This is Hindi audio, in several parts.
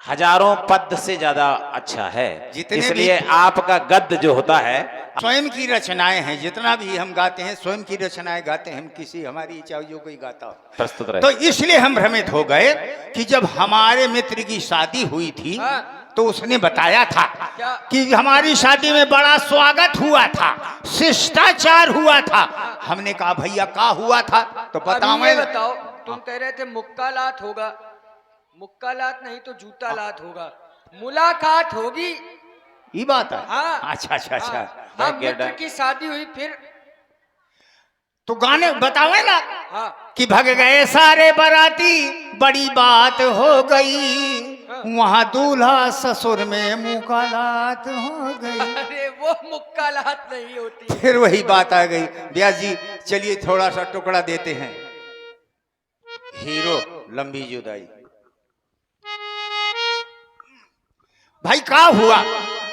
हजारों पद से ज्यादा अच्छा है। जितने इसलिए आपका गद्य जो होता है स्वयं की रचनाएं हैं, जितना भी हम गाते हैं स्वयं की रचनाएं गाते हैं, हम किसी हमारी इच्छा जो कोई गाता हो प्रस्तुत रहे। तो इसलिए हम भ्रमित हो गए कि जब हमारे मित्र की शादी हुई थी तो उसने बताया था कि हमारी शादी में बड़ा स्वागत हुआ था, शिष्टाचार हुआ था। हमने कहा भैया क्या हुआ था तो बताओ। तुम कह रहे थे मुक्का लात होगा, मुक्का लात नहीं तो जूता लात होगा, मुलाकात होगी। ये बात है। हाँ अच्छा अच्छा अच्छा। हाँ, मित्र की शादी हुई फिर तो गाने बतावे ना हाँ कि भग गए सारे बाराती, बड़ी बात हो गई, वहां दूल्हा ससुर में मुकालात हो गई। अरे वो मुक्का लात नहीं होती। फिर वही बात आ गई। व्यास जी चलिए थोड़ा सा टुकड़ा देते हैं, हीरो लंबी जुदाई। भाई क्या हुआ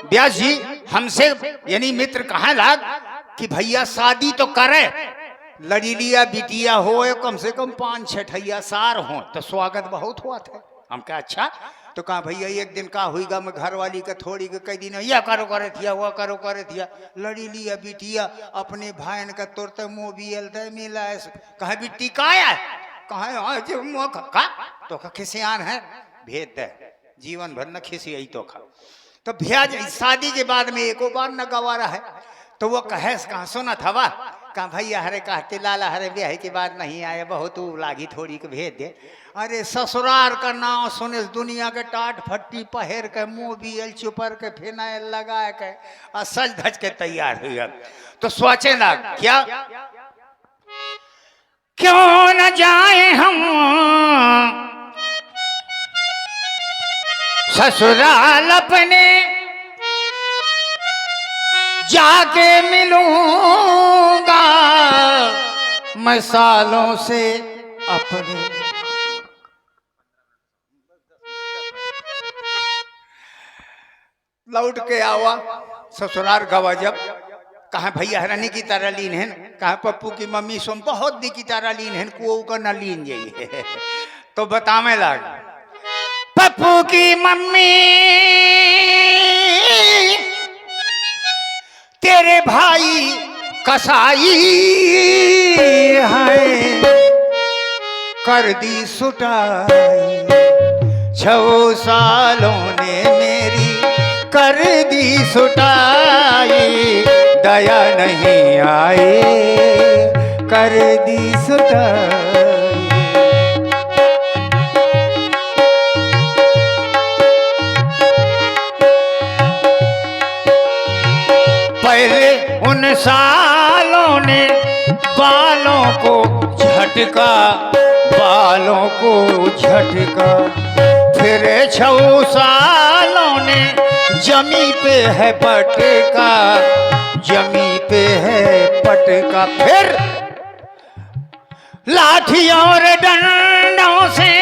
व्यास जी, हमसे यानी मित्र कहाँ लाग कि भैया शादी तो करे, लड़ी लिया बिटिया हो, कम से कम 5-6 सार हो तो स्वागत बहुत हुआ था। हम कहा अच्छा, तो कहा भैया एक दिन का हुईगा, मैं घर वाली का थोड़ी के कई दिन यह करो करे थिया वह करो करे थिया, लड़ी लिया बिटिया अपने भाईन का तुरते मोबियल दे मिला, कहा बिट्टी का आया कहा तो खिसियान है भेद दे जीवन भर न खिसी आई तो खा। तो भैया शादी के बाद में एको बार न गवारा है तो वो कहे कहा सुना था वाह, कहा भैया हरे कहते लाला हरे ब्याह के बाद नहीं आए, बहुत लागी थोड़ी के भेज दे। अरे ससुराल का नाम सुने दुनिया के टाट फट्टी पहर के मोबियल चुपर के फिनाइल लगा के और सज धज के तैयार हुआ तो सोचे ना क्या क्यों न जाए हम ससुराल अपने, जाके मिलूंगा मैं सालों से अपने। लौट के आवा ससुराल गवा जब कहा भैया हरानी की तरह लीन है, कहा पप्पू की मम्मी सुन बहुत दी की तरह लीन है, कुओं का न लीन जाइए। तो बतावे लग पप्पू की मम्मी तेरे भाई कसाई है, कर दी सुटाई 6 सालों ने मेरी कर दी सुटाई, दया नहीं आए कर दी सुटाई। पहले उन सालों ने बालों को झटका, बालों को झटका, फिर 6 सालों ने जमी पे है पटका, जमी पे है पटका, फिर लाठी और डंडों से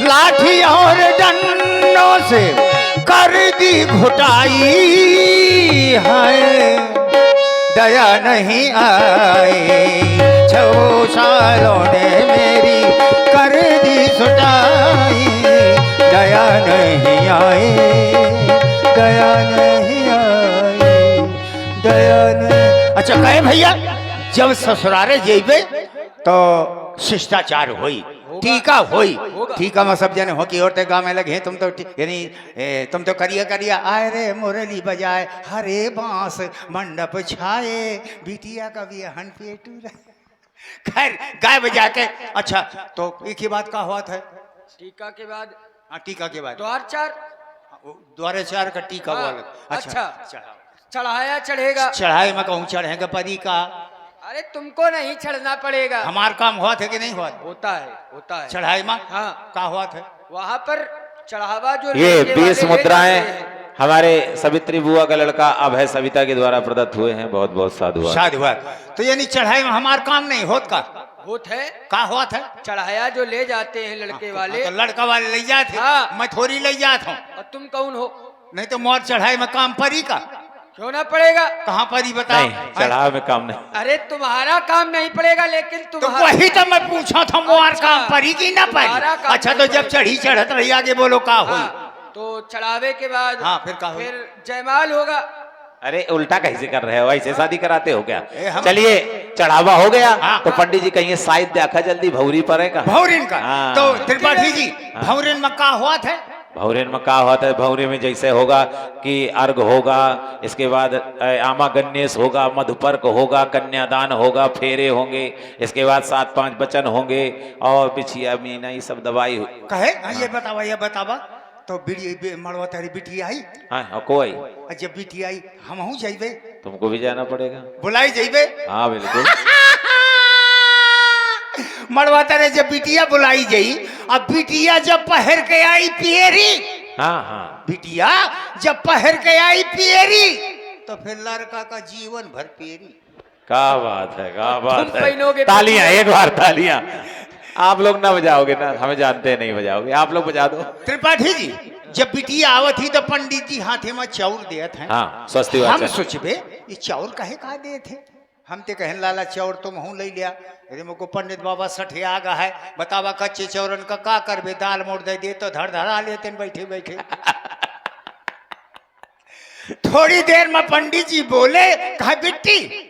लाठी और डंडों से कर दी घुटाई है, दया नहीं आई 6 सालों ने मेरी कर दी सुटाई, दया नहीं आई, दया नहीं आई, दया नहीं। अच्छा कहे भैया जब ससुरारे जेबे तो शिष्टाचार होई, टीका होई, टीका में सब जने हो कि औरतें गाँव में लगे तुम तो यानी तुम तो करिया करिया आए रे मुरली बजाए, हरे बांस मंडप छाए, बिटिया का भी हन पेटू खैर गाय बजा के। अच्छा तो एक ही बात का हुआ था टीका के बाद, हाँ टीका के बाद द्वार 4 का टीका बोल। अच्छा चढ़ाया चढ़ेगा, चढ़ाई में कहूँ चढ़ेगा परी का। अरे तुमको नहीं चढ़ना पड़ेगा, हमार काम हुआ था कि नहीं हुआ? होता है होता है। चढ़ाई में हाँ का हुआ था वहाँ पर चढ़ावा जो ये 20 मुद्राएं हमारे सवित्री बुआ का लड़का अभय सविता के द्वारा प्रदत्त हुए हैं, बहुत बहुत साधुवाद साधुवाद। तो यानी चढ़ाई में हमार काम नहीं होत का होत है, का हुआ था चढ़ाया जो ले जाते हैं लड़के वाले, तो लड़का वाले ले जाते, हाँ। मैं थोड़ी ले जाता हूँ, और तुम कौन हो? नहीं तो मोर चढ़ाई में काम परी का क्यों ना पड़ेगा? कहाँ पर ही बताओ। नहीं, चढ़ावा में काम नहीं। अरे तुम्हारा काम नहीं पड़ेगा, लेकिन तो तुम्हारा वही तो मैं पूछा था, मोहर अच्छा, काम परी की ना तुम्हारा परी। काम अच्छा तो नहीं जब पड़ेगा। चढ़ी चढ़त रही, आगे बोलो का हुई। हाँ, तो चढ़ावे के बाद हाँ, फिर क्या होगा? फिर जयमाल होगा। अरे उल्टा कैसे कर रहे हो, ऐसे शादी कराते हो क्या? हम- चलिए चढ़ावा हो गया हाँ, तो हाँ। पंडित जी कहिए साइड देखा जल्दी भौरी पड़ेगा। भौरिन का हाँ। तो त्रिपाठी जी, भौरिन में का हुआ था? भौरे में क्या होता है? भौरे में जैसे होगा कि अर्घ होगा, इसके बाद आमा गन्नेस होगा, मधुपर्क होगा, कन्यादान होगा, फेरे होंगे, इसके बाद 7-5 बचन होंगे और बिछिया मीना ये सब दवाई कहे ये बतावा तो मड़वा तारी बिटी आई। हाँ और कोई जब बिटी आई हम जाइबे, तुमको भी जाना पड़ेगा। बुलाई जाइबे। हाँ बिल्कुल। मड़वा तारे जब बिटिया बुलाई जाई, अब बिटिया जब पहर के आई पियरी, हाँ हाँ बिटिया जब पहर के आई पियरी, तो फिर लड़का का जीवन भर पियरी। क्या बात है, क्या बात तुम पहनोगे है। तालियां, एक बार तालियां। आप लोग ना बजाओगे ना, हमें जानते नहीं बजाओगे, आप लोग बजा दो। त्रिपाठी जी जब बिटिया आवत ही तो पंडित जी हाथे में चाउर देत हैं। हाँ स्वस्ति हम वाचन। सोचबे ये चाउर काहे का दे थे। हम ते कहन लाला चाउर तुम हूँ ले लिया। अरे मुझको पंडित बाबा सठे आ गा है, बतावा कच्चे चौरन का करबे, दाल मोड़ दे तो धड़ धड़ा लेते बैठे बैठे। थोड़ी देर में पंडित जी बोले, कहा बिट्टी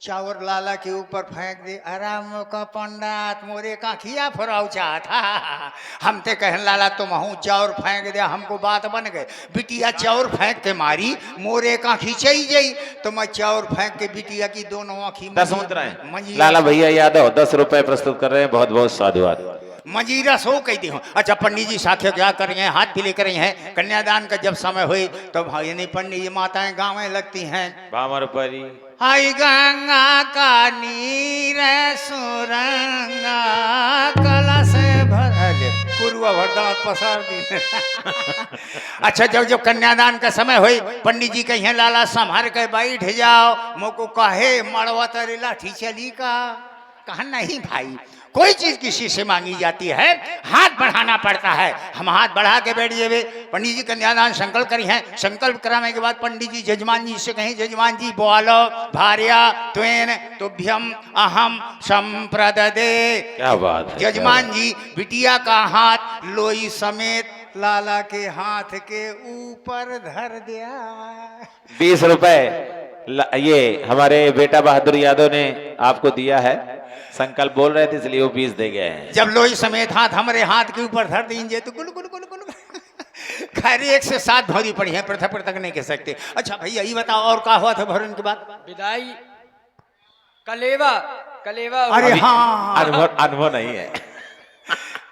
चावर लाला के ऊपर फेंक दे। आराम का पंडात मोरे का खिया फराव चाहता। हम ते कहन लाला तुम हूँ चावर फेंक दे, हमको बात बन गए। बिटिया चावर फेंक के मारी, मोरे का खींचाई गई, तो मैं चावर फेंक के बिटिया की दोनों आँखी 10 मुद्राएं लाला भैया यादव 10 रुपए प्रस्तुत कर रहे हैं, बहुत बहुत साधुवाद। मजीरा सो कहती हूँ। अच्छा पंडित जी साथियों क्या कर रही हैं, हाथ भी लेकर रही हैं। कन्यादान का जब समय हुई तो भाई नहीं पंडित जी माताएं गाँव लगती हैं। बामर परी हाय गंगा का नीर सुरंगा कला से भरल कुरुआ भरदार पसार दी। अच्छा जब कन्यादान का समय हुई, पंडित जी कहिए लाला संभार के बैठ जाओ। मोको कहे मड़वा तरी लाठी चली का। कहा नहीं भाई, कोई चीज किसी से मांगी जाती है, हाथ बढ़ाना पड़ता है। हम हाथ बढ़ा के बैठ जाए। पंडित जी कन्यादान संकल्प करी हैं। संकल्प कराने के बाद पंडित जी जजमान जी से कहें, जजमान जी बोलो भार्या त्वेन तुभ्यम अहम संप्रददे। क्या बात है। जजमान जी बिटिया का हाथ लोई समेत लाला के हाथ के ऊपर धर दिया। 20 रुपए ये हमारे बेटा बहादुर यादव ने आपको दिया है। संकल्प बोल रहे थे इसलिए वो 20 दे गए हैं। जब लोई समेत हाथ हमारे हाथ के ऊपर धर दीजिए तो गुल गुल गुल गुल खैर 1 से 7 भौरी पड़ी है, पृथक पृथक नहीं कह सकते। अच्छा भैया ये बताओ और क्या हुआ था भरन के बाद? विदाई, कलेवा कलेवा अरे हुआ। हाँ अनुभव नहीं है।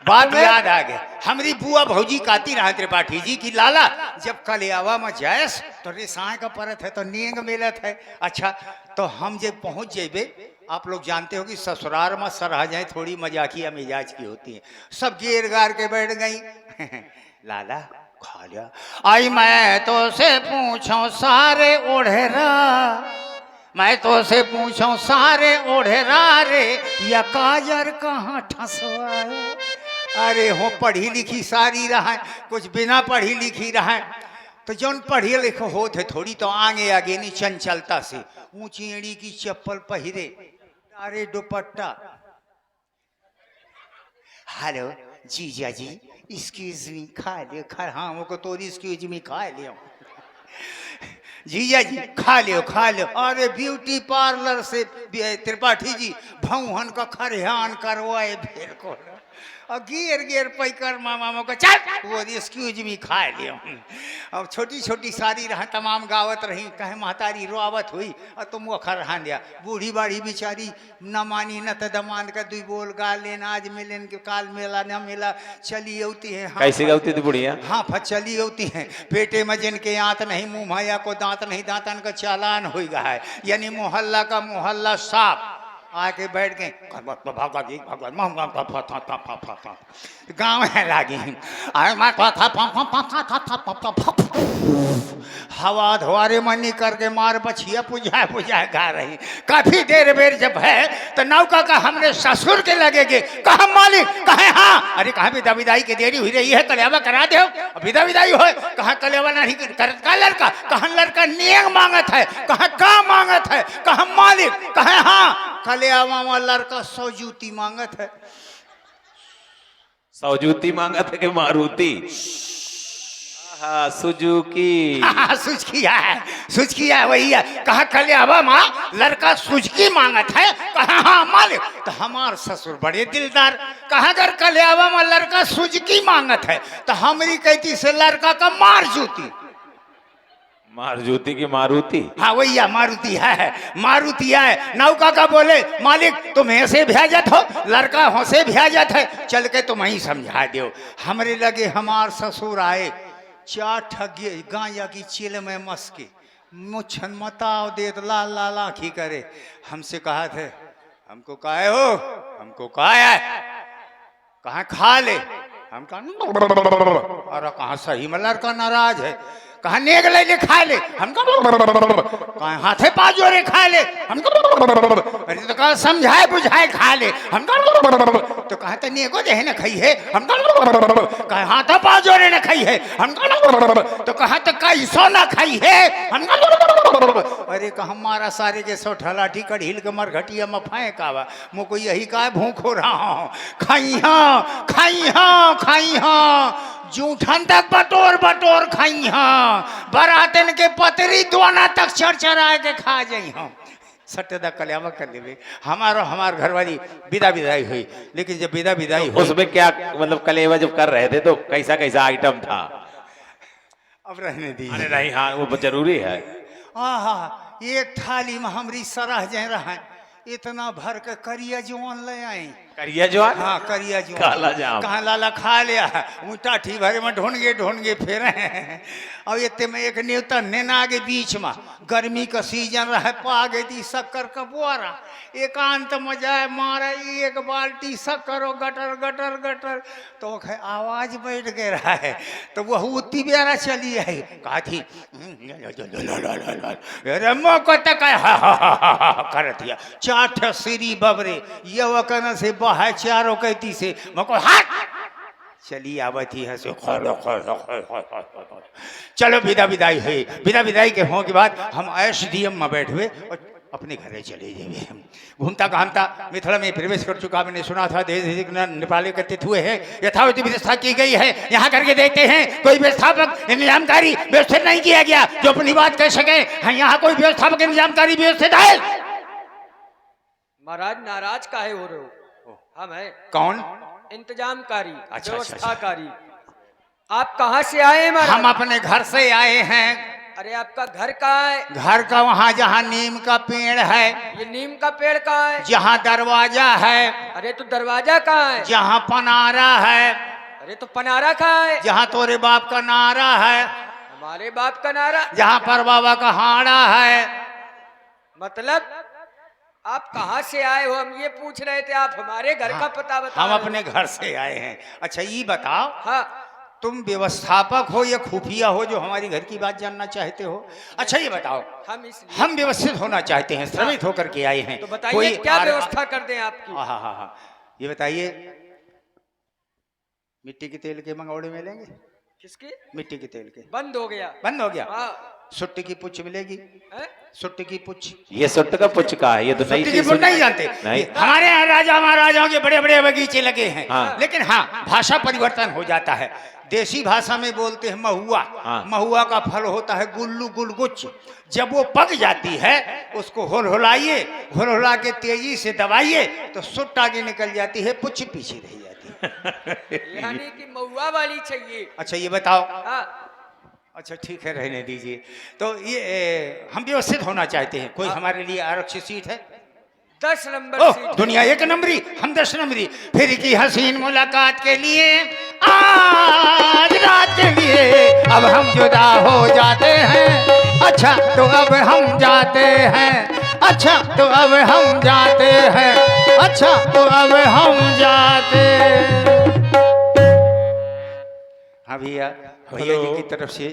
बात याद आ गया। हमारी बुआ भौजी कहती रहा त्रिपाठी जी की लाला जब कलियावा में जायस तो रेसाए का परत है तो नींग मिलत है। अच्छा तो हम जब पहुंच जेबे, आप लोग जानते हो कि ससुराल में सरहजें थोड़ी मजाकिया मिजाज की होती हैं। सब गेर गार के बैठ गई। लाला खा लिया। आई मैं तो से पूछो सारे ओढ़ेरा, मैं तो से पूछो सारे ओढ़ेरा रे, या काजर कहाँ ठसवाए। अरे हो पढ़ी लिखी सारी रहा है, कुछ बिना पढ़ी लिखी रहा है। तो जौन पढ़े लिखे होते थोड़ी तो आगे आगे नहीं चंचलता से ऊंची एड़ी की चप्पल पहिरे, अरे दुपट्टा। हेलो जीजा जी एक्सक्यूज मी, खा ले खा। हाँ वो को तो एक्सक्यूज मी खा लियो। जीजा जी खा लियो खा लियो। अरे ब्यूटी पार्लर से त्रिपाठी जी भौहन का खरिहान करवाए फिर को और गिर गिर पैकर मामा को चल वो एक्सक्यूज मी खा लियो। अब छोटी छोटी सारी रहा तमाम गावत रही, कहे महतारी रोआवत हुई और तुम वो खरहान दिया। बूढ़ी बाढ़ी बेचारी न मानी न तो दमान का दुई बोल गा लेन, आज मिलन के काल मेला न मिला चली होती है। हाँ, कैसी गलती थी बुढ़िया? हाँ फचली होती है। पेटे में जिनके आंत नहीं, मुंह माया को दांत नहीं, दांतन का चालान हो गया है। यानी मोहल्ला का मोहल्ला साफ। आके बैठ गए गाँव है लागी हवा धोरे मनी करके मार बछिया पुजाए गा रही। काफी देर बेर जब है तो नौका का हमरे ससुर के लगेगे, कहा मालिक, कहे हाँ। अरे कहा विदा विदाई की देरी हुई रही है, कलेवा करा दो, विदा विदाई हो। कहा कलेवा नहीं करत का लड़का, कहा लड़का नियम मांगत है, कहा का मांगत है, कहा मालिक, कहे हाँ कलेवा में लड़का 100 जूती मांगत है। 100 जूती मांगत है कि मारुति? हाँ सुजुकी। सुजुकी है वही है। कहा कलियावा माँ लड़का सुजुकी मांगत है, कहा हाँ मालिक। तो हमार ससुर बड़े दिलदार, कहा अगर कलियावा माँ लड़का सुजुकी मांगत है तो हमारी कहती से लड़का का मार जूती। मार जूती की मारुति? हाँ वही है, मारुति है, मारुति है। नौका का बोले मालिक तुम ऐसे भेजत हो, लड़का हो से भेजत है, चल के तुम ही समझा दो। हमरे लगे हमार ससुर आए, 4 ठगे गाया की चील में मस्के मुछन मताव दे लाल लाल आखी करे। हमसे कहा थे हमको काहे हो, हमको कहा है, कहा खा ले। हम कहा अरे कहा सही में लड़का नाराज है, कहा नेग ले खा ले। हम कहा हाथे पाजोरे खा ले। हम अरे तो कहा समझाए बुझाए खा ले। हम तो कहा तो नेगो दे न खाई है। हम कहा हाथा पाजोरे न खाई है। हम तो कहा तो कैसो न खाई है। हम अरे कहा हमारा सारे के सो ठलाठी कढ़ील के मरघटिया में फेंक आवा, मुझको यही का भूख हो रहा हूँ। खाई हाँ खाई हाँ खाई हाँ, जूठन तक बटोर बटोर खाई हाँ, बरातन के पतरी दोना तक चरचरा के खा जाई हम। सत्यदा कल्यामा कर लेवे। हमार घरवाली विदा विदाई हुई, लेकिन जब विदा विदाई हुई उसमें क्या मतलब कलेवा जब कर रहे थे तो कैसा कैसा आइटम था? अब रहने दी। अरे नहीं, हाँ वो जरूरी है। आहा एक थाली में हमारी सराह जा रहा है, इतना भर के करिया जवान ले आए। करिया जवान? हाँ करिया जवान। काला जाम। कहाँ लाला खा लिया, ऊँटा ठी भरे में ढूंढ गए फिर। और इतने में एक नेता नेना आगे बीच में, गर्मी का सीजन रहा, पागे दी शक्कर का बुआरा, एकांत मजाए मारा एक बाल्टी शक्कर और गटर गटर गटर। तो आवाज बैठ गए रहा है, तो वह उतनी बेरा चली आई। कहा थी रमो को तक कर दिया, 4 सीरी बबरे ये वकन से बहा चारों कहती से मको हाथ चली आवती है से चलो विदा विदाई हुई। विदा विदाई के होने के बाद हम एसडीएम में बैठ हुए और अपने घरे चले जाए। घूमता घामता मिथिला में प्रवेश कर चुका। मैंने सुना था देश नेपाली एकत्रित हुए हैं, यथावत व्यवस्था की गई है। यहाँ करके देखते हैं कोई व्यवस्थापक निजामकारी व्यवस्थित नहीं किया गया जो अपनी बात कह सके। यहाँ कोई व्यवस्थापक निजामकारी व्यवस्थित है? महाराज नाराज काहे हो रहे हो? हम है कौन? इंतजामकारी, अच्छा, व्यवस्थाकारी। आप कहाँ से आए महाराज? हम अपने घर से आए हैं। अरे आपका घर कहाँ है? घर का वहाँ जहाँ नीम का पेड़ है। ये नीम का पेड़ कहाँ है? जहाँ दरवाजा है। अरे तो दरवाजा कहाँ है? जहाँ पनारा है। अरे तो पनारा कहाँ है? जहाँ तोरे बाप का नारा है। हमारे बाप का नारा? जहाँ पर बाबा का हाड़ा है। मतलब आप कहाँ से आए हो? हम ये पूछ रहे थे, आप हमारे घर का पता बताओ। हम अपने घर से आए हैं। अच्छा ये बताओ, हाँ तुम व्यवस्थापक हो या खुफिया हो जो हमारी घर की बात जानना चाहते हो? अच्छा ये बताओ, हम व्यवस्थित होना चाहते हैं, श्रमित होकर के आए हैं। तो बताइए क्या व्यवस्था कर दें आपकी? हाँ ये बताइए, मिट्टी के तेल के मंगौड़े मिलेंगे? किसके? मिट्टी के तेल के। बंद हो गया। बंद हो गया? हाँ। सुट्टी की पुच्छ मिलेगी? सुट्टी की पुच्छ? ये सुट्ट का पुच्छ का है? ये तो सुट्टी की पुच्छ नहीं जानते? नहीं। हमारे यहाँ राजा महाराजाओं के बड़े बड़े बगीचे लगे हैं। हाँ। लेकिन हाँ भाषा परिवर्तन हो जाता है। देसी भाषा में बोलते हैं महुआ। हाँ। महुआ का फल होता है गुल्लू गुलगुच्छ। जब वो पक जाती है उसको हुलहुलाइए, हुलहुला के तेजी से दबाइए तो सुट्ट आगे निकल जाती है, पुच्छ पीछे रह जाती है। यानी कि महुआ वाली चाहिए। अच्छा ये बताओ। हाँ। अच्छा ठीक है, रहने दीजिए। तो ये हम व्यवस्थित होना चाहते हैं, कोई हमारे लिए आरक्षित सीट है? 10 नंबर सीट। दुनिया 1 नंबरी, हम 10 नंबरी। फिर की हसीन मुलाकात के लिए आज रात के लिए अब हम जुदा हो जाते हैं। अच्छा तो अब हम जाते हैं, अच्छा तो अब हम जाते हैं, अच्छा तो अब हम जाते। हाँ भैया, भैया जी की तरफ से